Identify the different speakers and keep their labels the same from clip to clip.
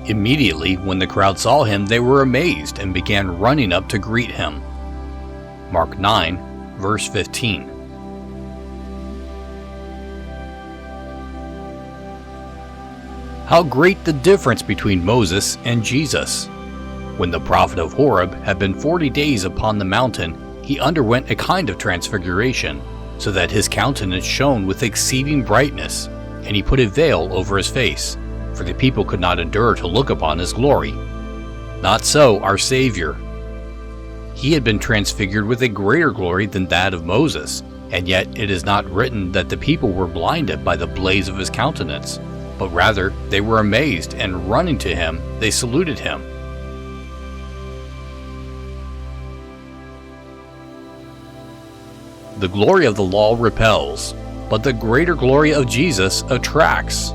Speaker 1: Immediately, when the crowd saw him, they were amazed and began running up to greet him. Mark 9, verse 15. How great the difference between Moses and Jesus! When the prophet of Horeb had been 40 days upon the mountain, he underwent a kind of transfiguration, so that his countenance shone with exceeding brightness, and he put a veil over his face, for the people could not endure to look upon his glory. Not so our Savior. He had been transfigured with a greater glory than that of Moses, and yet it is not written that the people were blinded by the blaze of his countenance, but rather they were amazed, and running to him, they saluted him. The glory of the law repels, but the greater glory of Jesus attracts.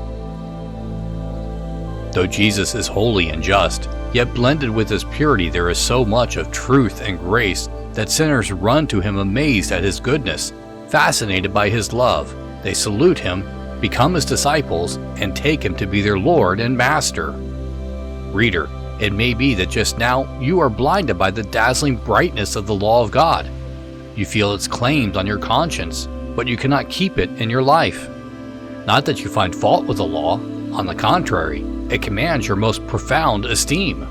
Speaker 1: Though Jesus is holy and just, yet blended with his purity there is so much of truth and grace that sinners run to him amazed at his goodness, fascinated by his love. They salute him, become his disciples, and take him to be their Lord and Master. Reader, it may be that just now you are blinded by the dazzling brightness of the law of God. You feel its claims on your conscience, but you cannot keep it in your life. Not that you find fault with the law, on the contrary, it commands your most profound esteem.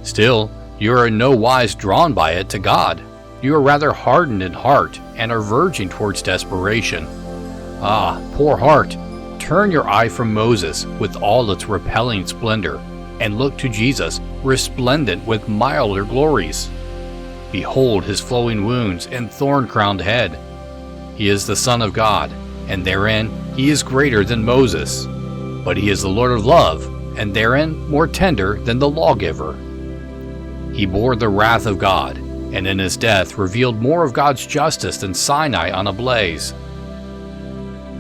Speaker 1: Still, you are in no wise drawn by it to God. You are rather hardened in heart and are verging towards desperation. Ah, poor heart, turn your eye from Moses with all its repelling splendor, and look to Jesus, resplendent with milder glories. Behold his flowing wounds and thorn-crowned head. He is the Son of God, and therein he is greater than Moses. But he is the Lord of love, and therein more tender than the lawgiver. He bore the wrath of God, and in his death revealed more of God's justice than Sinai on a blaze.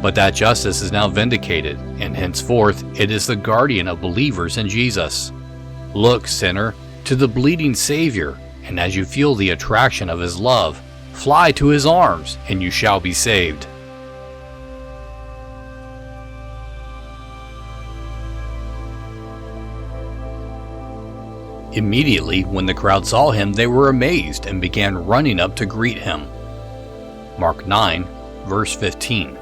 Speaker 1: But that justice is now vindicated, and henceforth it is the guardian of believers in Jesus. Look, sinner, to the bleeding Savior, and as you feel the attraction of his love, fly to his arms, and you shall be saved. Immediately, when the crowd saw him, they were amazed and began running up to greet him. Mark 9, verse 15.